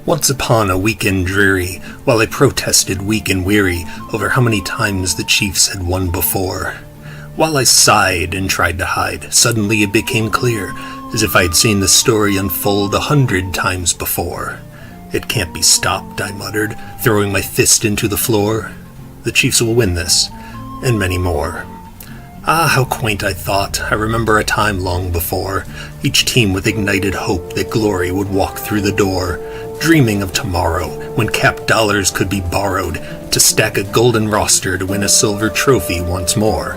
Once upon a weekend dreary, while I protested weak and weary over how many times the Chiefs had won before. While I sighed and tried to hide, suddenly it became clear, as if I'd seen the story unfold 100 times before. It can't be stopped, I muttered, throwing my fist into the floor. The Chiefs will win this, and many more. Ah, how quaint I thought. I remember a time long before, each team with ignited hope that glory would walk through the door, dreaming of tomorrow, when cap dollars could be borrowed to stack a golden roster to win a silver trophy once more.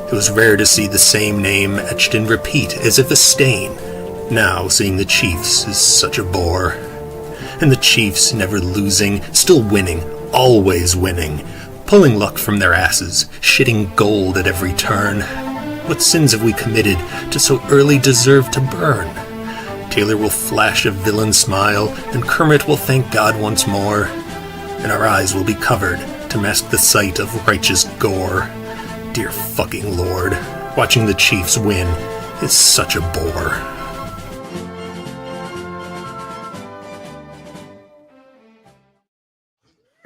It was rare to see the same name etched in repeat as if a stain. Now, seeing the Chiefs is such a bore. And the Chiefs never losing, still winning, always winning, pulling luck from their asses, shitting gold at every turn. What sins have we committed to so early deserve to burn? Taylor will flash a villain smile, and Kermit will thank God once more, and our eyes will be covered to mask the sight of righteous gore. Dear fucking Lord, watching the Chiefs win is such a bore.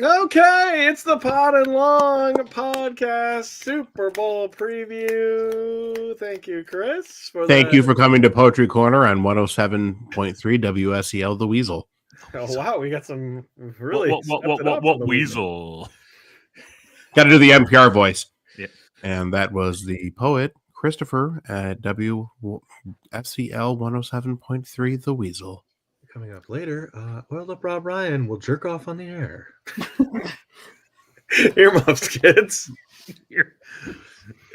Okay, it's the Pod and Long podcast Super Bowl preview. Thank you, Chris. Thank you for coming to Poetry Corner on 107.3 WSEL The Weasel. Oh wow, we got some really what weasel? Got to do the NPR voice. Yeah. And that was the poet Christopher at WSEL 107.3 The Weasel. Coming up later, Oiled Up Rob Ryan will jerk off on the air. Earmuffs, kids.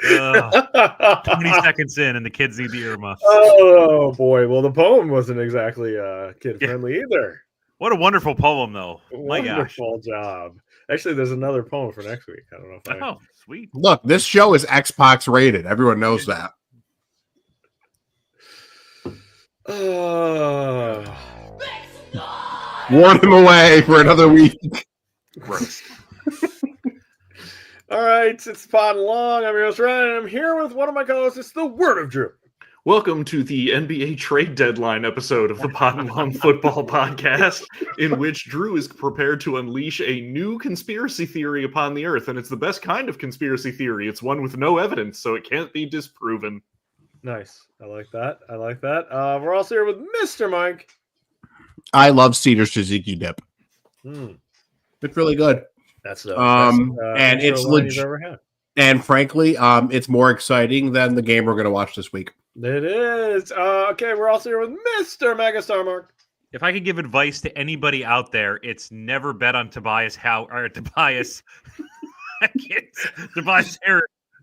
20 seconds in, and the kids need the earmuffs. Oh boy! Well, the poem wasn't exactly kid friendly either. What a wonderful poem, though. My gosh. Wonderful job. Actually, there's another poem for next week. I don't know if Oh, sweet. Look, this show is Xbox rated. Everyone knows that. Warn him away for another week. Gross. All right, it's Pod and Long. I'm your host, Ryan, and I'm here with one of my co-hosts. It's the Word of Drew. Welcome to the NBA trade deadline episode of the Pod and Long Football Podcast, in which Drew is prepared to unleash a new conspiracy theory upon the earth, and it's the best kind of conspiracy theory. It's one with no evidence, so it can't be disproven. Nice. I like that. We're also here with Mr. Mike. I love Cedar Tzatziki dip. It's really good. That's the and it's legit. ever had. And frankly, it's more exciting than the game we're going to watch this week. It is. Okay, we're also here with Mr. Megastar Mark. If I could give advice to anybody out there, it's never bet on Tobias Harris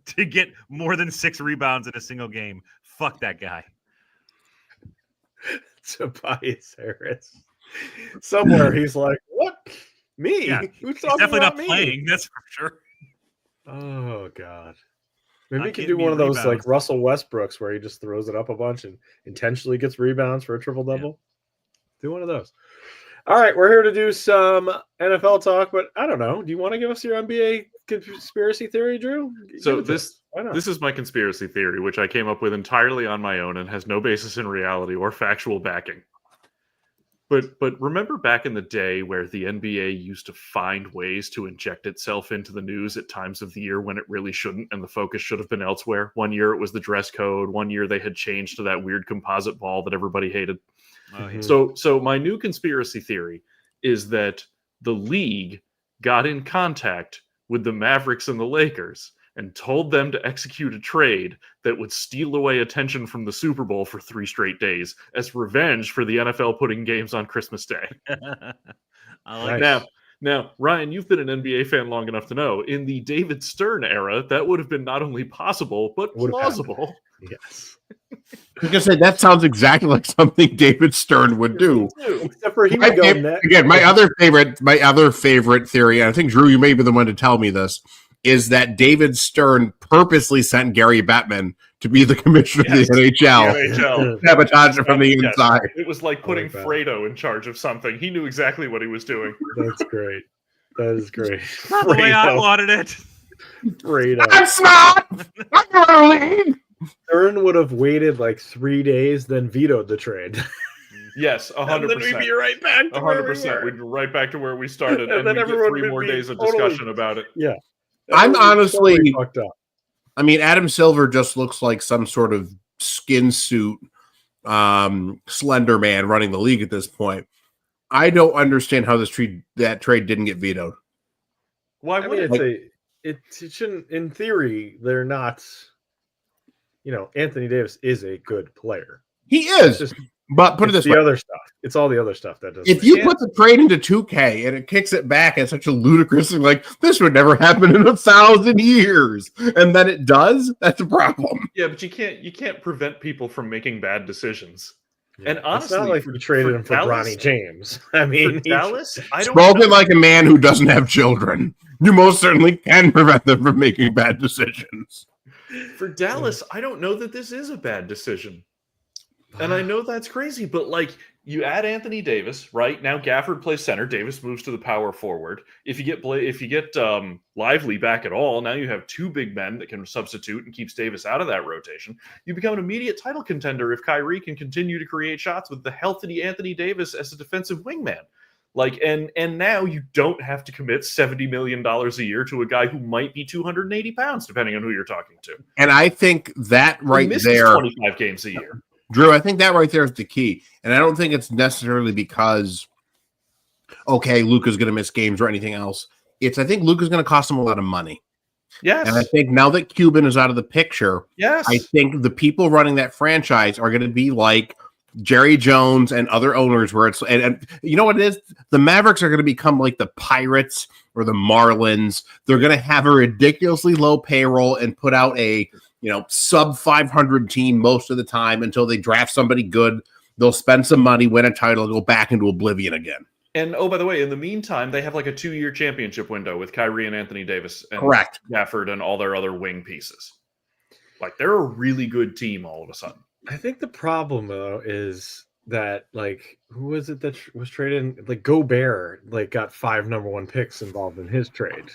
to get more than 6 rebounds in a single game. Fuck that guy. Tobias Harris. Somewhere he's like, what? Me? Yeah, Who's he's talking definitely about not me? playing, that's for sure. Oh, God. Maybe Not he could getting do one of me those rebounds. like Russell Westbrooks where he just throws it up a bunch and intentionally gets rebounds for a triple-double. Do one of those. All right, we're here to do some NFL talk, but I don't know. Do you want to give us your NBA conspiracy theory, Drew? So Give it to us. Why not? this is my conspiracy theory, which I came up with entirely on my own and has no basis in reality or factual backing. But remember back in the day where the NBA used to find ways to inject itself into the news at times of the year when it really shouldn't, and the focus should have been elsewhere? One year it was the dress code. One year they had changed to that weird composite ball that everybody hated. Oh, yeah. So my new conspiracy theory is that the league got in contact with the Mavericks and the Lakers and told them to execute a trade that would steal away attention from the Super Bowl for 3 straight days as revenge for the NFL putting games on Christmas Day. I like Nice. Now, Ryan, you've been an NBA fan long enough to know, in the David Stern era, that would have been not only possible, but Would have plausible. Yes. I was going to say, that sounds exactly like something David Stern would do. Except for he would go next. Again, my other favorite theory, and I think, Drew, you may be the one to tell me this, is that David Stern purposely sent Gary Bettman to be the commissioner of the NHL. NHL. Sabotage it from the Yes. inside. It was like putting like that. Fredo in charge of something. He knew exactly what he was doing. That's great. That is great. Not the way I Fredo. wanted it. Fredo. I'm smart! I'm going to leave! Stern would have waited like 3 days, then vetoed the trade. Yes, 100%. And then we'd be right back to where we 100%. were. We'd be right back to where we started, And and then we'd get everyone 3 would more be days of totally- discussion about it. Yeah. I'm Everyone would be totally honestly- fucked up. I mean, Adam Silver just looks like some sort of skin suit, slender man running the league at this point. I don't understand how that trade didn't get vetoed. Why I would mean, it? it shouldn't. In theory, they're not. Anthony Davis is a good player. He It's is, just but put it it's this the way: other stuff. It's all the other stuff that doesn't. if you put the trade into 2K and it kicks it back at such a ludicrous thing, like this would never happen in 1,000 years, and then it does, that's a problem. Yeah, but you can't prevent people from making bad decisions. Yeah. And it's not honestly, like we traded him for Dallas- Bronny James. I mean, For Dallas, I don't Spoken know. like a man who doesn't have children. You most certainly can prevent them from making bad decisions. For Dallas, I don't know that this is a bad decision. And I know that's crazy, but like you add Anthony Davis, right? Now Gafford plays center, Davis moves to the power forward. If you get Lively back at all, now you have 2 big men that can substitute and keeps Davis out of that rotation. You become an immediate title contender if Kyrie can continue to create shots with the healthy Anthony Davis as a defensive wingman. Like, and now you don't have to commit $70 million a year to a guy who might be 280 pounds, depending on who you're talking to. And I think that He right misses there, 25 games a year. Drew, I think that right there is the key. And I don't think it's necessarily because, okay, Luka's going to miss games or anything else. I think Luka's going to cost him a lot of money. Yes. And I think now that Cuban is out of the picture, Yes. I think the people running that franchise are going to be like Jerry Jones and other owners where it's, and you know what it is? The Mavericks are going to become like the Pirates or the Marlins. They're going to have a ridiculously low payroll and put out a, sub 500 team most of the time until they draft somebody good. They'll spend some money, win a title, go back into oblivion again. And oh, by the way, in the meantime, they have like a 2-year championship window with Kyrie and Anthony Davis and Correct. Gafford and all their other wing pieces. Like they're a really good team all of a sudden. I think the problem though is that like who was it that was traded? Like Gobert, like got 5 number 1 picks involved in his trade.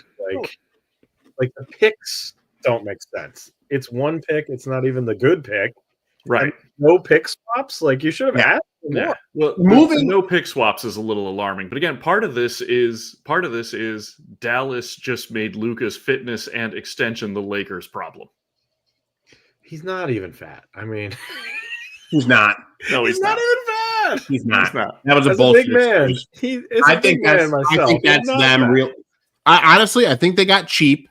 Like the picks don't make sense. It's 1 pick. It's not even the good pick. Right. And no pick swaps. Like you should have asked for Yeah. more. Well, Moving- no pick swaps is a little alarming, but again, part of this is Dallas just made Luka's fitness and extension the Lakers' problem. He's not even fat. I mean, He's not. No, he's not even fat. He's not. He's not. That was a As a bullshit big man, excuse. it's I a think big man that's. myself. I think He's that's not them. fat. Real. Honestly, I think they got cheap.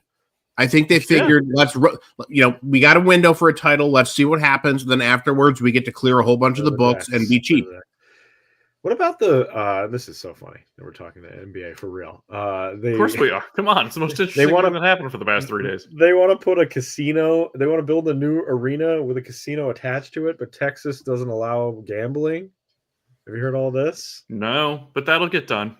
I think they figured we got a window for a title. Let's see what happens. Then afterwards, we get to clear a whole bunch of the books and be cheap. What about the? This is so funny that we're talking to NBA for real. Of course we are. Come on, it's the most interesting wanna- thing that happened for the past 3 days. They want to put a casino. They want to build a new arena with a casino attached to it, but Texas doesn't allow gambling. Have you heard all this? No, but that'll get done.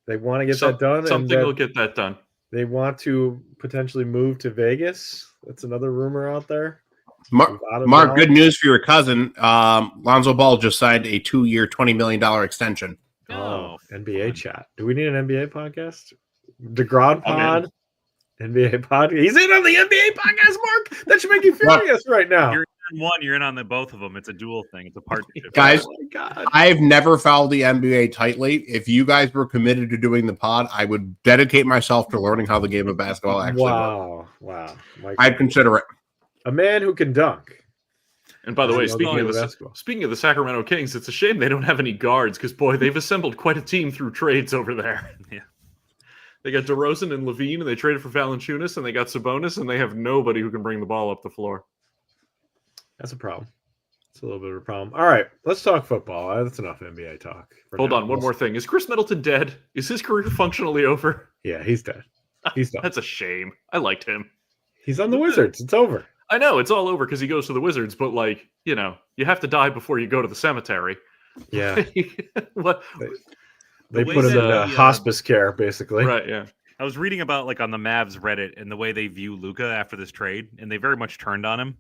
They want to get that done. Something and will get that done. They want to potentially move to Vegas. That's another rumor out there. Mark, good news for your cousin. Lonzo Ball just signed a 2-year, $20 million extension. Oh, NBA chat. Do we need an NBA podcast? DeGrod pod, NBA podcast. He's in on the NBA podcast, Mark. That should make you furious right now. You're in one, you're in on both of them. It's a dual thing. It's a partnership. Guys, Oh my God. I've never followed the NBA tightly. If you guys were committed to doing the pod, I would dedicate myself to learning how the game of basketball actually works. Wow. I'd consider it. A man who can dunk. And by the way, I love basketball. speaking of the Sacramento Kings, it's a shame they don't have any guards because boy, they've assembled quite a team through trades over there. Yeah. They got DeRozan and Levine, and they traded for Valanciunas, and they got Sabonis, and they have nobody who can bring the ball up the floor. That's a problem. It's a little bit of a problem. All right, let's talk football. That's enough NBA talk. Hold on, one more thing. Is Chris Middleton dead? Is his career functionally over? Yeah, he's dead. He's done. That's a shame. I liked him. He's on the Wizards. It's over. I know it's all over because he goes to the Wizards, but like, you have to die before you go to the cemetery. Yeah. What? They way put him in that hospice care, basically. Right, yeah. I was reading about like on the Mavs Reddit and the way they view Luka after this trade, and they very much turned on him.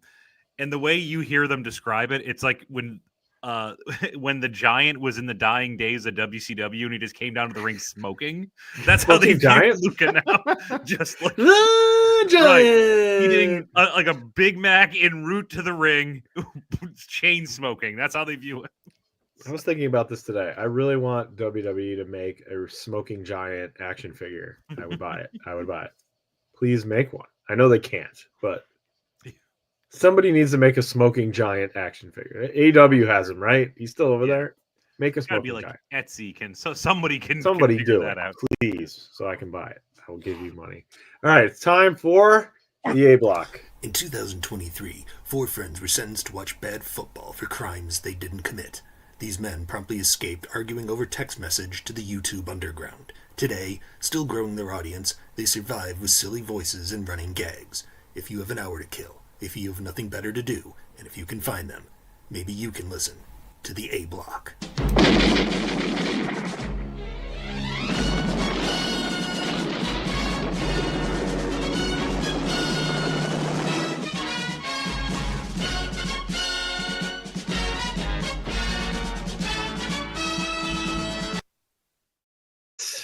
And the way you hear them describe it, it's like when the Giant was in the dying days of WCW and he just came down to the ring smoking. That's how they view Giant? Luka now. Just like The Giant. eating like a Big Mac en route to the ring, chain smoking. That's how they view it. I was thinking about this today. I really want WWE to make a smoking giant action figure. I would buy it. I would buy it. Please make one. I know they can't, but somebody needs to make a smoking giant action figure. AEW has him, right? He's still over there. Make a It's gotta be smoking like giant. Etsy somebody can Somebody figure do that it, out. please, so I can buy it. I will give you money. All right, it's time for the A block. In 2023, 4 friends were sentenced to watch bad football for crimes they didn't commit. These men promptly escaped, arguing over text message to the YouTube underground. Today, still growing their audience, they survive with silly voices and running gags. If you have an hour to kill, if you have nothing better to do, and if you can find them, maybe you can listen to the A block.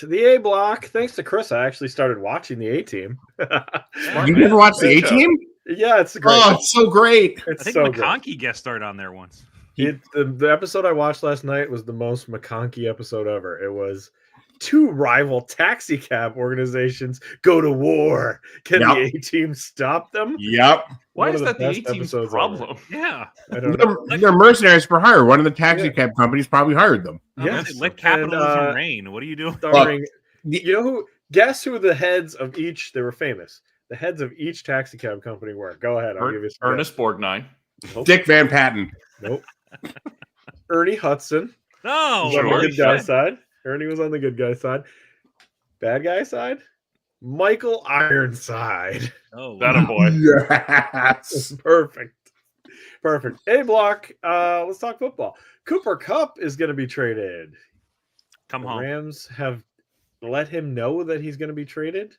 The A block. Thanks to Chris, I actually started watching the A Team. You never watched the A Team? Yeah, it's great. Oh, it's so great. It's I think so good. McConkey guest starred on there once. The episode I watched last night was the most McConkey episode ever. It was 2 rival taxi cab organizations go to war. Can the A Team stop them? Yep. Why One is of that the best A-team's episodes problem? Yeah. I don't know. They're mercenaries for hire. One of the taxi cab companies probably hired them. Yes. Let capitalism And, reign. What are you doing? Starring, you know who? Guess who the heads of each? They were famous. The heads of each taxi cab company were. Go ahead. I'll give you some Ernest Borgnine. Nope. Dick Van Patten. Nope. Ernie Hudson. No. Was on the Sure. good guy side. Ernie was on the good guy side. Bad guy side. Michael Ironside. Oh, That a boy. Yes. Perfect. A block. Let's talk football. Cooper Kupp is going to be traded. come The home. Rams have let him know that he's going to be traded.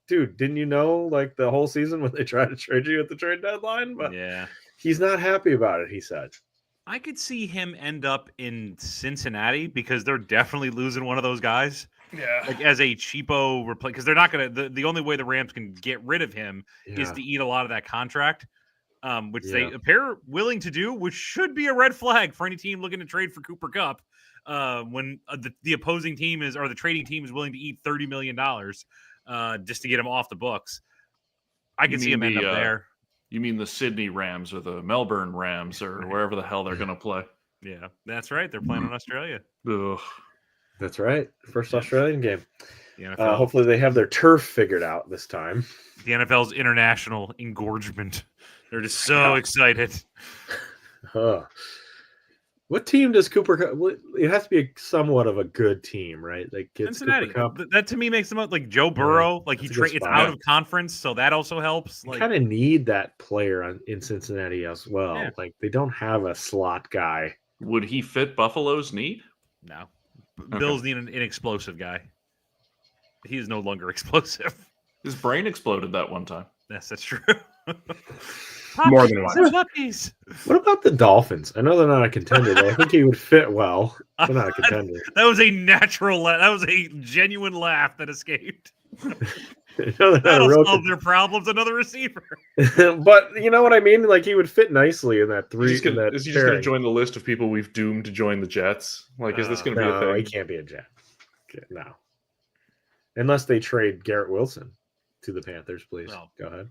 Dude, didn't you know like the whole season when they tried to trade you at the trade deadline? But Yeah. he's not happy about it, he said. I could see him end up in Cincinnati because they're definitely losing one of those guys. Yeah. Like as a cheapo replace, because they're not going to. The only way the Rams can get rid of him is to eat a lot of that contract, which they appear willing to do, which should be a red flag for any team looking to trade for Cooper Kupp. When the opposing team is or the trading team is willing to eat $30 million just to get him off the books, I can see him end up there. You mean the Sydney Rams or the Melbourne Rams or wherever the hell they're going to play? Yeah, that's right. They're playing in Australia. Ugh. That's right. First Australian game. The NFL, Hopefully they have their turf figured out this time. the NFL's international engorgement. They're just so excited. What team does Cooper Kupp? It has to be somewhat of a good team, right? Like gets Cincinnati. Cooper Kupp. That to me makes them up like Joe Burrow. Like that's a good it's spot. out of conference, so that also helps. You Like kind of need that player in Cincinnati as well. Yeah. Like they don't have a slot guy. Would he fit Buffalo's need? no, Bills need an explosive guy. He is no longer explosive. His brain exploded that one time. Yes, that's true. More than once. Puppies. What about the Dolphins? I know they're not a contender, but I think he would fit well. They're not a contender. That was a natural. That was a genuine laugh that escaped. I know they're not a That'll real solve their problems. Another receiver. but you know what I mean? Like he would fit nicely in that Is he just in that going to pairing. join the list of people we've doomed to join the Jets? Like, is this going to be a No, he thing? can't be a Jet. No. Unless they trade Garrett Wilson to the Panthers, please. Oh. Go ahead.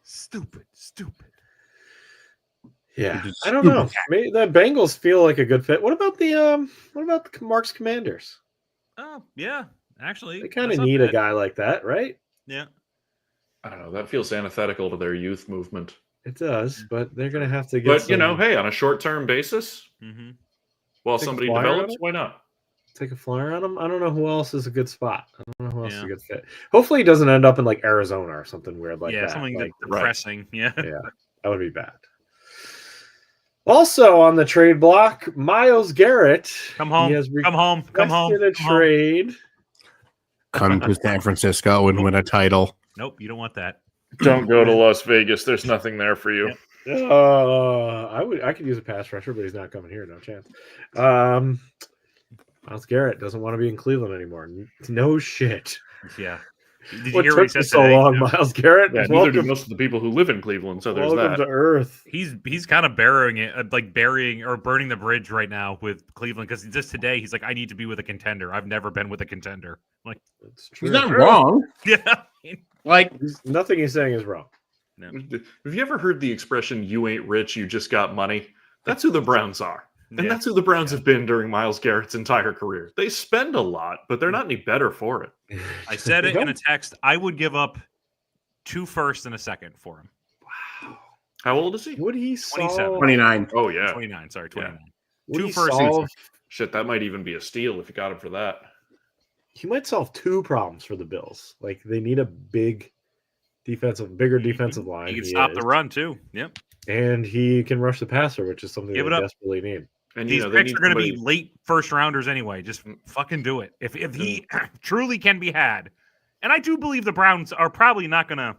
Stupid. Yeah. Just I don't know. Maybe the Bengals feel like a good fit. What about the Marks Commanders? Oh yeah, actually, They kind that's of not need a bad. guy like that, right? Yeah. I don't know. That feels antithetical to their youth movement. It does, but they're gonna have to get But, you know, hey, on a short-term basis, Mm-hmm. while Take a somebody flyer on develops, it? why not? take a flyer on him. I don't know who else is a good spot. I don't know who else is Yeah. a good fit. Hopefully he doesn't end up in like Arizona or something weird like that. Something Like, depressing. Yeah. yeah, that would be bad. Also on the trade block, Myles Garrett. Come home. He has Come home. Come home. requested a Come home. trade. Come to San Francisco and win a title. Nope, you don't want that. Don't go to Las Vegas. There's nothing there for you. I could use a pass rusher, but he's not coming here. No chance. Myles Garrett doesn't want to be in Cleveland anymore. No shit. Yeah. Did you What hear what he took you said so today? long, Myles Garrett? Yeah, neither do welcome most of the people who live in Cleveland. So there's welcome that. to Earth. He's kind of burying it, like burying or burning the bridge right now with Cleveland, because just today he's like, I need to be with a contender. I've never been with a contender. I'm like, It's true. He's not wrong. yeah. Like, Nothing he's saying is wrong. No. Have you ever heard the expression "you ain't rich, you just got money"? That's who the Browns are. And Yeah. that's who the Browns have been during Myles Garrett's entire career. They spend a lot, but they're not any better for it. I said They it in a don't- text. I would give up 2 firsts and a second for him. How old is he? Would he 27. solve? 29. Oh, yeah. 29. Sorry, 29. Would 2 he firsts and a solve? Shit, that might even be a steal if you got him for that. He might solve 2 problems for the Bills. Like they need a bigger defensive line. He can stop the is. run too. Yep. And he can rush the passer, which is something Give they it up. desperately need. And These they picks need are going to be somebody- late first rounders anyway. Just fucking do it. If he truly can be had, and I do believe the Browns are probably not going to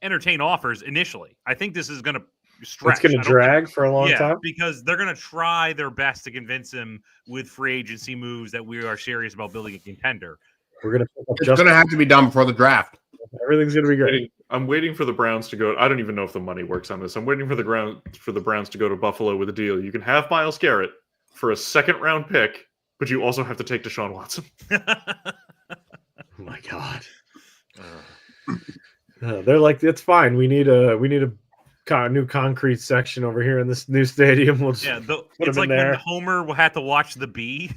entertain offers initially. I think this is going to stretch. It's going I to don't drag for a long think- time. because they're going to try their best to convince him with free agency moves that we are serious about building a contender. We're going to pick up It's just going to have to be done before the draft. everything's going to be great. I'm waiting for the Browns to go. I don't even know if the money works on this. I'm waiting for the Browns to go to Buffalo with a deal. You can have Myles Garrett for a 2nd-round pick, but you also have to take Deshaun Watson. Oh my god. They're like, it's fine. We need a new concrete section over here in this new stadium. We'll just Yeah, put it's him in like when there. Homer had to watch the bee.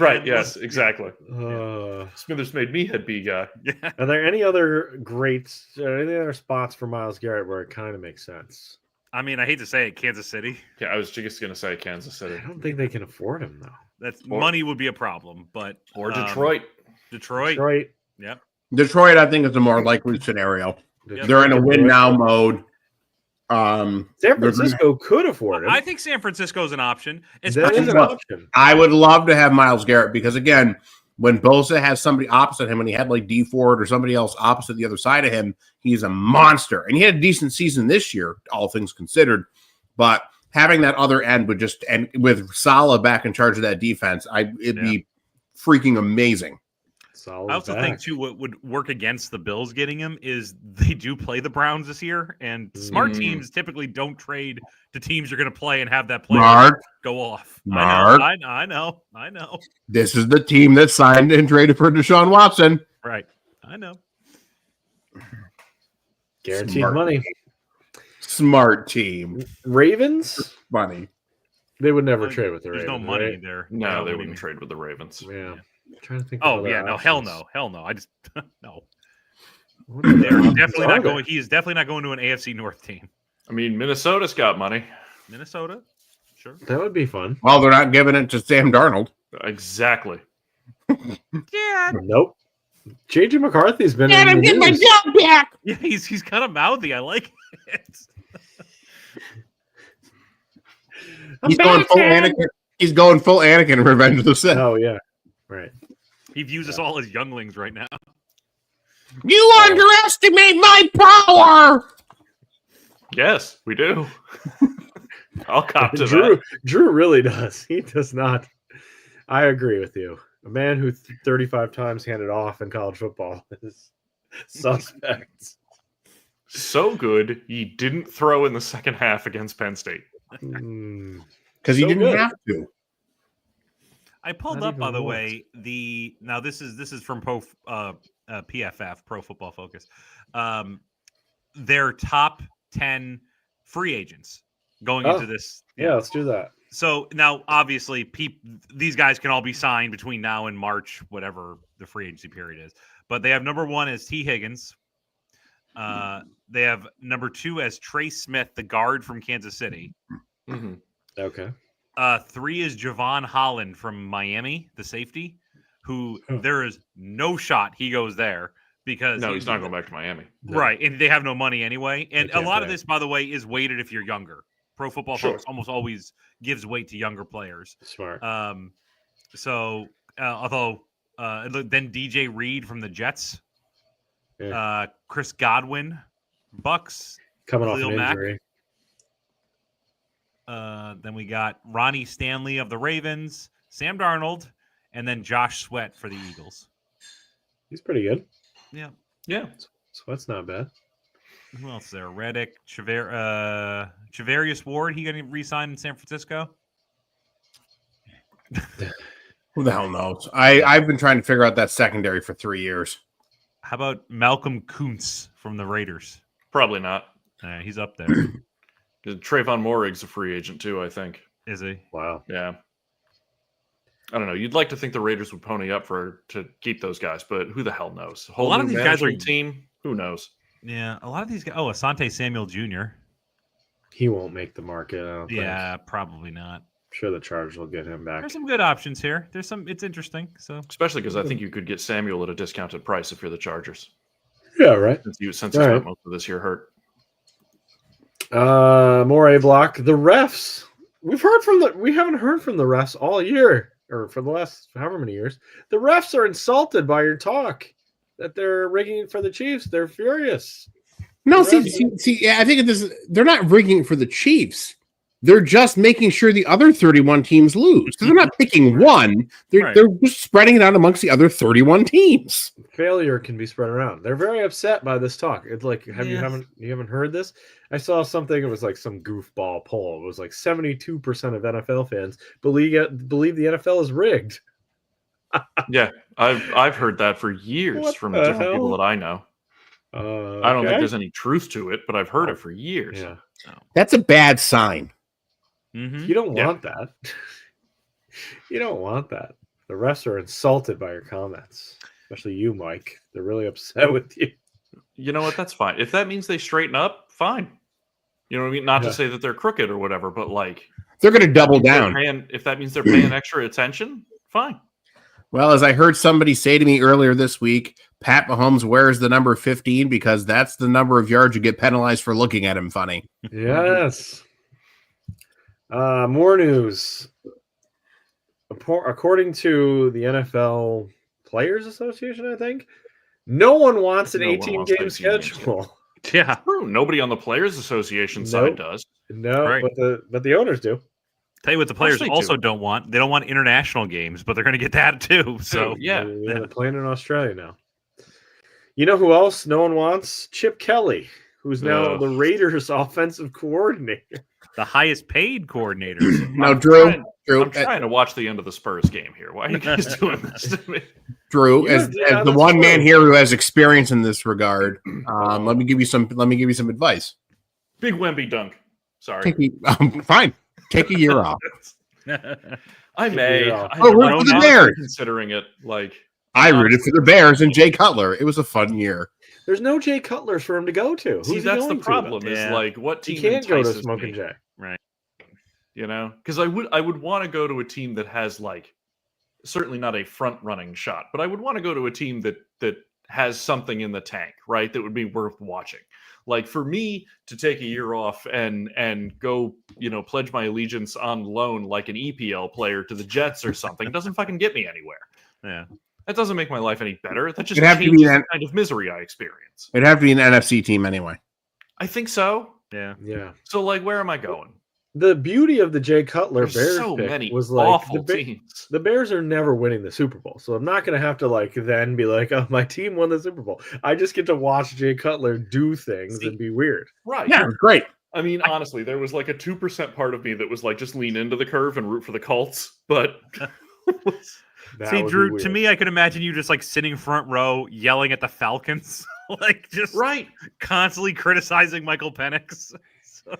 Right, yes, exactly. Uh, Smithers made me head B guy. Yeah. are there any other any other spots for Myles Garrett where it kind of makes sense? I mean, I hate to say it, Kansas City. Yeah, I was just going to say Kansas I City. don't think they can afford him though. That's Or- money would be a problem, but Or Detroit. Detroit. Detroit. Yep. Detroit, I think, is a more likely scenario. Yep. They're in a win Detroit. now mode. San they're- Francisco could afford him. I think San Francisco's an option. that Especially is an Well, option. I would love to have Myles Garrett because, again, when Bosa has somebody opposite him and he had like D Ford or somebody else opposite the other side of him, he's a monster. And he had a decent season this year, all things considered. But having that other end would just, and with Saleh back in charge of that defense, it'd be freaking amazing. Solid I also back. think too what would work against the Bills getting him is they do play the Browns this year, and smart Mm. teams typically don't trade to teams you're going to play and have that player Mark, go off. Mark. I know. this is the team that signed and traded for Deshaun Watson. Right. I know. guaranteed Smart. money. Smart team. Ravens, Funny. they would never There's- trade with the There's Ravens. no money right? there. No, they wouldn't wouldn't trade with the Ravens. Yeah. I'm trying to think. Of Oh other yeah, no, hell options. no. I just no. What other They're options definitely are not there? going. He is definitely not going to an AFC North team. I mean, Minnesota's got money. Minnesota, sure. That would be fun. Well, they're not giving it to Sam Darnold. Exactly. Yeah, Nope. JJ McCarthy's been in the news. job back. yeah. He's kind of mouthy. I like it. He's going full Anakin. He's going full Anakin in Revenge of the Sith. Oh yeah, right. He views us all as younglings right now. You underestimate my power. Yes, we do. I'll cop to Drew, that. Drew really does. He does not. I agree with you. A man who 35 times handed off in college football is suspect. So good, he didn't throw in the second half against Penn State. Hmm. Because he So didn't good. have to. I pulled Not up, by even the once. way, this is from PFF, Pro Football Focus. Their top 10 free agents going Oh, into this. Yeah, let's do that. So now, obviously, these guys can all be signed between now and March, whatever the free agency period is. But they have number 1 as T. Higgins. They have number 2 as Trey Smith, the guard from Kansas City. Mhm. Okay. 3 is Javon Holland from Miami, the safety, who Huh. there is no shot he goes there because No, he's not going back to Miami. right, and they have no money anyway. And a can't lot of pay. this, by the way, is weighted if you're younger. Pro Football Sure. Focus almost always gives weight to younger players. Smart. Although then DJ Reed from the Jets, Yeah. Chris Godwin, Bucks. Coming off Khalil an Mack. injury. Then we got Ronnie Stanley of the Ravens, Sam Darnold, and then Josh Sweat for the Eagles. He's pretty good. Yeah. Yeah. So that's not bad. Who else is there? Reddick, Chavarius Ward. He going to re-sign in San Francisco? Who the hell knows? I've been trying to figure out that secondary for 3 years. How about Malcolm Kuntz from the Raiders? Probably not. He's up there. Trayvon Morrig's a free agent too, I think. Is he? Wow. Yeah. I don't know. You'd like to think the Raiders would pony up to keep those guys, but who the hell knows? A lot of these guys are team. Who knows? Yeah, a lot of these guys. Oh, Asante Samuel Jr. He won't make the market. I don't think. Yeah, probably not. I'm sure the Chargers will get him back. There's some good options here. It's interesting. So Especially because I think you could get Samuel at a discounted price if you're the Chargers. Yeah, right. Since he All spent right. most of this year hurt. More A block. The refs. We haven't heard from the refs all year, or for the last however many years. The refs are insulted by your talk that they're rigging for the Chiefs. They're furious. No, The see, I think they're not rigging it for the Chiefs. They're just making sure the other 31 teams lose. So they're not picking one. They're just spreading it out amongst the other 31 teams. Failure can be spread around. They're very upset by this talk. It's like, you haven't heard this? I saw something. It was like some goofball poll. It was like 72% of NFL fans believe the NFL is rigged. Yeah, I've heard that for years What from the different hell? people that I know. I don't think there's any truth to it, but I've heard it for years. Yeah. That's a bad sign. Mhm. You don't want that. You don't want that. The refs are insulted by your comments, especially you, Mike. They're really upset with you. You know what? That's fine. If that means they straighten up, fine. You know what I mean? Not Yeah. to say that they're crooked or whatever, but like They're going to double down. if that means they're paying extra attention, fine. Well, as I heard somebody say to me earlier this week, Pat Mahomes wears the number 15 because that's the number of yards you get penalized for looking at him funny. Yes. More news. According to the NFL Players Association, I think, no one wants an No one 18-game wants 18 games. schedule. Yeah. True. Nobody on the Players Association side does. No, Right. but the owners do. Tell you what, the players they also do. don't want. They don't want international games, but they're going to get that too. So yeah. They're playing in Australia now. You know who else no one wants? Chip Kelly, who's now Ugh. the Raiders' offensive coordinator. the highest paid coordinator. Now, Drew, I'm trying to watch the end of the Spurs game here. Why are you guys doing this to me? Drew, Yeah, as yeah, the that's one man true. here who has experience in this regard, let me give you some advice. Big Wemby dunk. Sorry. Fine, take a year off. I may. year off. I- Oh, root I'm for the honestly Bears. considering it like I rooted for the Bears and Jay Cutler. It was a fun year. There's no Jay Cutlers for him to go to. Who's see he that's the going to, problem though? is Yeah. like what He team can't go to entices Smoke me, and Jay. you know? Because I would want to go to a team that has like certainly not a front running shot, but I would want to go to a team that has something in the tank, right? That would be worth watching. Like for me to take a year off and go, pledge my allegiance on loan like an EPL player to the Jets or something doesn't fucking get me anywhere. Yeah. That doesn't make my life any better. That just It'd have to be changes the that- kind of misery I experience. It'd have to be an NFC team anyway. I think so. Yeah. Yeah. So like, where am I going? The beauty of the Jay Cutler There's Bears so pick many was like awful the teams. The Bears are never winning the Super Bowl, so I'm not going to have to then be like, "Oh, my team won the Super Bowl." I just get to watch Jay Cutler do things and be weird. Right. Yeah, it was great. I mean, honestly, there was like a 2% part of me that was like, just lean into the curve and root for the Colts. But That See, would be Drew, to weird. me, I could imagine you just like sitting front row yelling at the Falcons, like just right, constantly criticizing Michael Penix. So,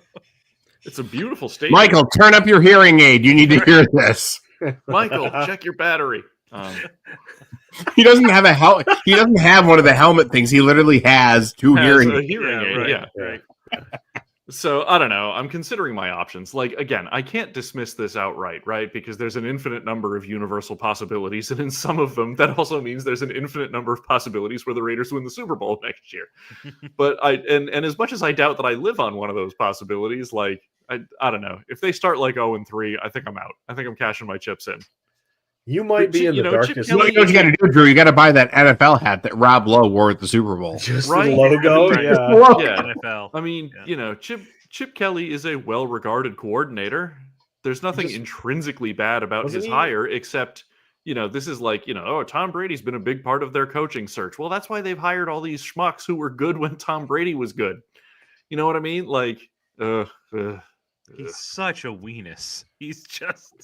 it's a beautiful stadium. Michael, turn up your hearing aid. You need to hear this. Michael, check your battery. He doesn't have He doesn't have one of the helmet things. He literally has two Has hearing a aids. hearing aid, right, yeah. right. So I don't know. I'm considering my options. Like again, I can't dismiss this outright, right? Because there's an infinite number of universal possibilities, and in some of them, that also means there's an infinite number of possibilities where the Raiders win the Super Bowl next year. But and as much as I doubt that I live on one of those possibilities, like I don't know. If they start like 0-3, I think I'm out. I think I'm cashing my chips in. You might be in the Chip darkness. You know Kelly- what you got to do, Drew? You got to buy that NFL hat that Rob Lowe wore at the Super Bowl. Just Right. the logo, Right. yeah. Yeah. NFL. I mean, Yeah. Chip Kelly is a well-regarded coordinator. There's nothing Just- intrinsically bad about Wasn't his he- hire, except this is like, oh, Tom Brady's been a big part of their coaching search. Well, that's why they've hired all these schmucks who were good when Tom Brady was good. You know what I mean? Like, he's such a weenus. He's just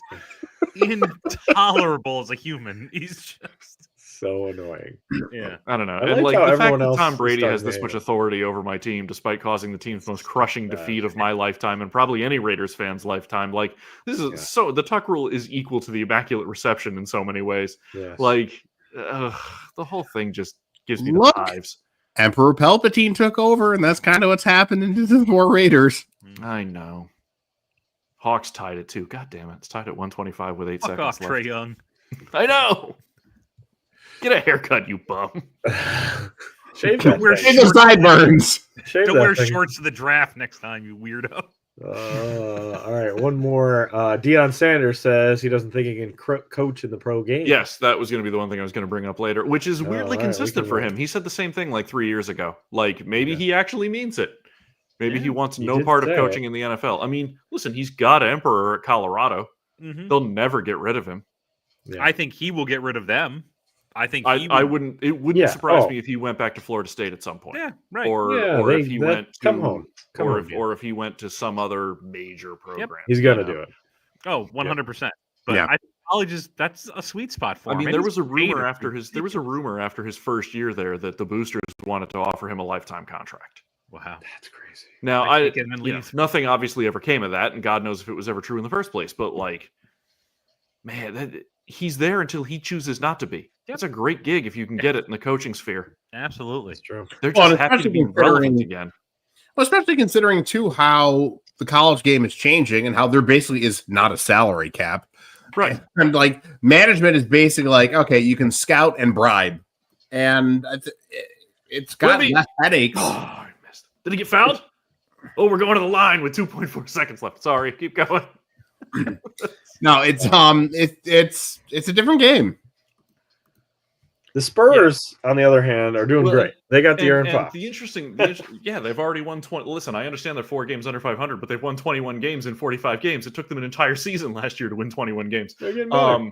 intolerable as a human. He's just so annoying. Yeah. I don't know. I And like like how the fact everyone that else Tom is Brady has starting this to much hate him. authority over my team, despite causing the team's most crushing defeat of my lifetime and probably any Raiders fan's lifetime. Like, this is the Tuck rule is equal to the Immaculate Reception in so many ways. Yes. Like, the whole thing just gives me Look. the hives. Emperor Palpatine took over, and that's kind of what's happening to the more Raiders. I know. Hawks tied it too. God damn it. It's tied at 125 with 8 fuck seconds off, left. Trae Young. I know. Get a haircut, you bum. Shave Don't that wear thing. Shave the sideburns. Shave Don't that wear thing. shorts to the draft next time, you weirdo. All right, one more. Deion Sanders says he doesn't think he can coach in the pro game. Yes, that was going to be the one thing I was going to bring up later, which is weirdly all right, consistent we for can him. He said the same thing like 3 years ago. Like, maybe he actually means it. Maybe Yeah, he wants he no did part of say coaching in the NFL. I mean, listen, he's got Emperor at Colorado. Mhm. They'll never get rid of him. Yeah. I think he will get rid of them. I think I wouldn't. It wouldn't Yeah, surprise me if he went back to Florida State at some point. Yeah, right. Or if he went to come home. or if he went to some other major program. He's gonna do it. Oh, 100%. But Yeah. I think college that's a sweet spot for I him. mean, And there he's was a paid rumor it. after his first year there that the boosters wanted to offer him a lifetime contract. Wow. That's crazy. Now, Like, take it and then leave. nothing obviously ever came of that, and God knows if it was ever true in the first place. But like, man, he's there until he chooses not to be. That's a great gig if you can get it in the coaching sphere. Absolutely. That's true. They're Well, just happy to especially be relevant considering- again. Well, especially considering too how the college game is changing and how there basically is not a salary cap. Right. And like management is basically like, okay, you can scout and bribe, and it's got Wimby. less headaches. Oh, I missed. Did he get fouled? Oh, we're going to the line with 2.4 seconds left. Sorry, keep going. No, it's a different game. The Spurs, on the other hand, are doing Well, great. They got the Aaron and Fox. the interesting, yeah, they've already won 20. Listen, I understand they're 4 games under 500, but they've won 21 games in 45 games. It took them an entire season last year to win 21 games. They're getting better.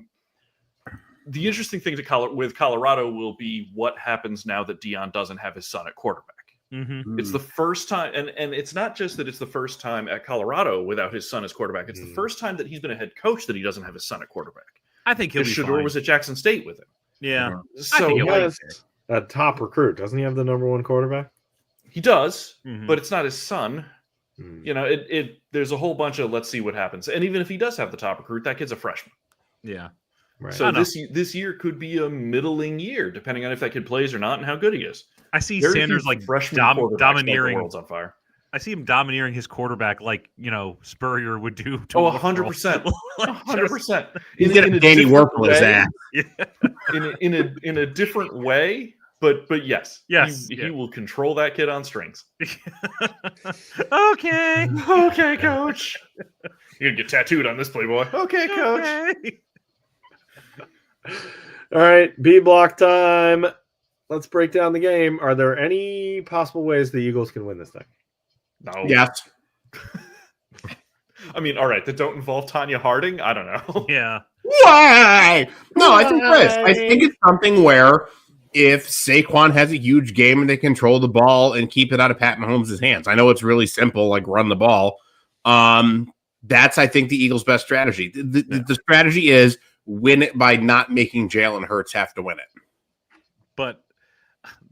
The interesting thing with Colorado will be what happens now that Dion doesn't have his son at quarterback. Mm-hmm. It's the first time, and it's not just that it's the first time at Colorado without his son as quarterback. It's the first time that he's been a head coach that he doesn't have his son at quarterback. I think he'll be Shador fine. was at Jackson State with him. Yeah. So think He he'll like, has a top recruit. Doesn't he have the number one quarterback? he does, Mhm. but it's not his son. You know, there's a whole bunch of let's see what happens. And even if he does have the top recruit, that kid's a freshman. Yeah. Right. So I know. this year could be a middling year, depending on if that kid plays or not and how good he is. I see Very Sanders few like freshman quarterbacks like the domineering. world's on fire. I see him domineering his quarterback like, Spurrier would do to Oh, a 100%. Like, 100%. He's getting Danny Werfel his ass. in a different way, but yes, Yes, he yeah. will control that kid on strings. Okay. Okay, coach. You're gonna get tattooed on this playboy. Okay, coach. Okay. All right, B block time. Let's break down the game. Are there any possible ways the Eagles can win this thing? No. Yes. I mean, all right, that don't involve Tanya Harding. I don't know. Yeah. Why? No, I think this. I think it's something where if Saquon has a huge game and they control the ball and keep it out of Pat Mahomes' hands. I know it's really simple, like run the ball. That's, I think, the Eagles' best strategy. The strategy is win it by not making Jalen Hurts have to win it. But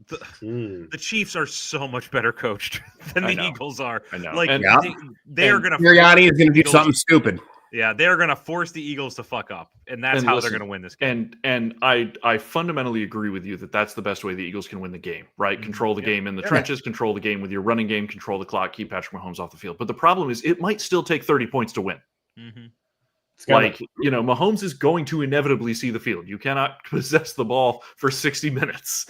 the Chiefs are so much better coached than I the know. Eagles are. I know. Like And- Yeah. they're going to Sirianni is going to do something stupid. Yeah, they're going to force the Eagles to fuck up, and that's And how listen, they're going to win this game. And I fundamentally agree with you that that's the best way the Eagles can win the game, right? Control the game in the trenches, control the game with your running game, control the clock, keep Patrick Mahomes off the field. But the problem is it might still take 30 points to win. Mm-hmm. Like, Mahomes is going to inevitably see the field. You cannot possess the ball for 60 minutes,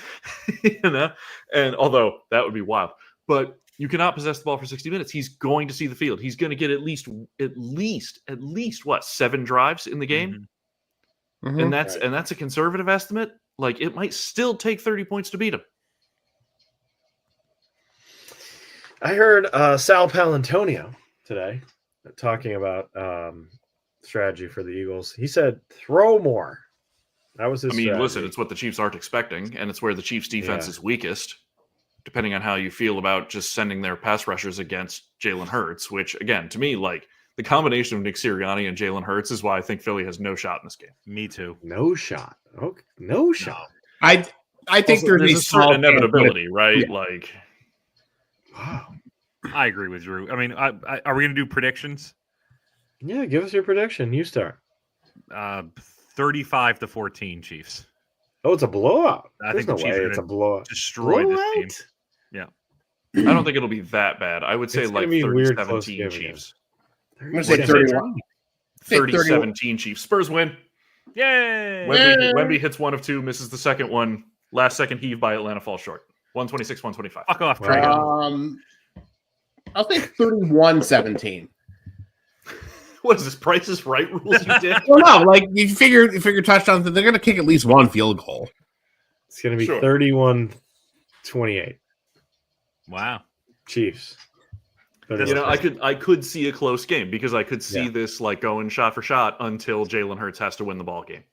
and although that would be wild, but you cannot possess the ball for 60 minutes. He's going to see the field. He's going to get at least what, 7 drives in the game? Mm-hmm. And that's a conservative estimate. Like, it might still take 30 points to beat him. I heard Sal Palantonio today talking about strategy for the Eagles. He said, throw more. That was his I mean, strategy. listen, it's what the Chiefs aren't expecting, and it's where the Chiefs' defense Yeah. is weakest, depending on how you feel about just sending their pass rushers against Jalen Hurts, which, again, to me, like, the combination of Nick Sirianni and Jalen Hurts is why I think Philly has no shot in this game. Me too. No shot. Okay. No shot. I think Also, there's a small certain chance that inevitability, right? Yeah. Like, Wow. I agree with Drew. I mean, are we going to do predictions? Yeah, give us your prediction. You start. 35-14 Chiefs. Oh, it's a blowout. I There's think no the Chiefs way are it's a gonna blowout. Destroy this Blowout? team. Yeah. I don't think it'll be that bad. I would say It's gonna like be a weird close 30-17 game again. Chiefs. I'm going to say What'd you say, 31. Say 30-17 Chiefs. Spurs win. Yay! Wemby hits one of two, misses the second one. Last second heave by Atlanta falls short. 126-125. Fuck off, Wow. Trey. I'll say 31-17. What is this? Price is Right rules you did? Well, no, like you figure touchdowns. They're going to kick at least one field goal. It's going to be Sure. 31-28. Wow. Chiefs. You know, I could see a close game because I could see Yeah. this like going shot for shot until Jalen Hurts has to win the ball game.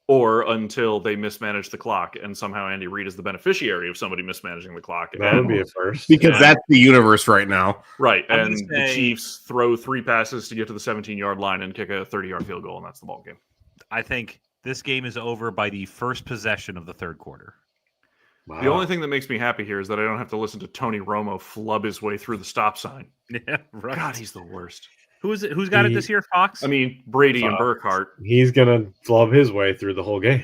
Or until they mismanage the clock and somehow Andy Reid is the beneficiary of somebody mismanaging the clock. That would And- be a first. Because Yeah. that's the universe right now. right. I'm And gonna the say- Chiefs throw 3 passes to get to the 17-yard line and kick a 30-yard field goal, and that's the ball game. I think this game is over by the first possession of the third quarter. Wow. The only thing that makes me happy here is that I don't have to listen to Tony Romo flub his way through the stop sign. Yeah, right. God, he's the worst. Who is it? Who's got it this year? Fox. I mean, Brady and Fuck. Burkhardt. He's going to flub his way through the whole game.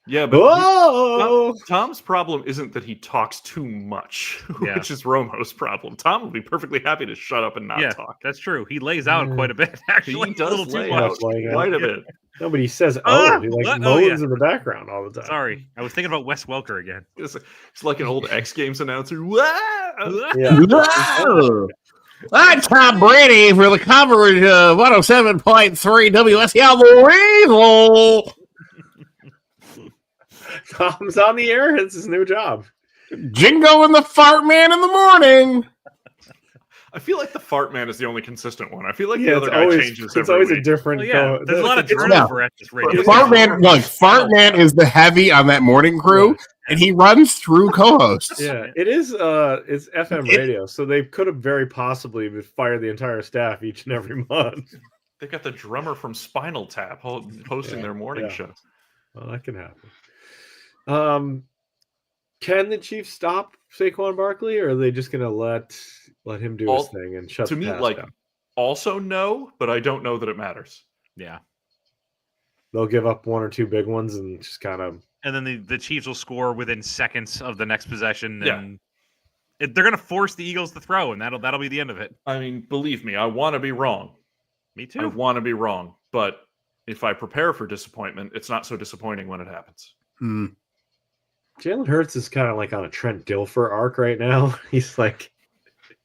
Yeah, but Whoa! Tom's problem isn't that he talks too much, Yeah. which is Romo's problem. Tom will be perfectly happy to shut up and not yeah, talk. that's true. He lays out quite a bit. Actually, He does a little too lay much. out Laying out. quite a bit. Nobody says, Ah, he like what? moans Oh, yeah. in the background all the time. Sorry, I was thinking about Wes Welker again. It's like an old X Games announcer. Wah! Yeah. Whoa! I'm Tom Brady for the coverage of 107.3 WSL The Weasel. Tom's on the air. It's his new job. Jingo and the fart man in the morning. I feel like the fart man is the only consistent one. I feel like the Yeah, other it's guy always, changes it's every always a week. different. Well, yeah, there's a lot of it's- turnover at this radio. Fart man is the heavy on that morning crew, and he runs through co-hosts. Yeah, it is. It's FM radio, so they could have very possibly fired the entire staff each and every month. They got the drummer from Spinal Tap hosting Yeah, their morning yeah. show. Well, that can happen. Can the Chiefs stop Saquon Barkley, or are they just going to let him do his thing and shut To the me, pass like, down? also no, but I don't know that it matters. Yeah, They'll give up one or two big ones and just kind of. and then the Chiefs will score within seconds of the next possession, Yeah. and they're going to force the Eagles to throw, and that'll be the end of it. I mean, believe me, I want to be wrong. Me I too. want to be wrong, but if I prepare for disappointment, it's not so disappointing when it happens. Hmm. Jalen Hurts is kind of like on a Trent Dilfer arc right now. He's like,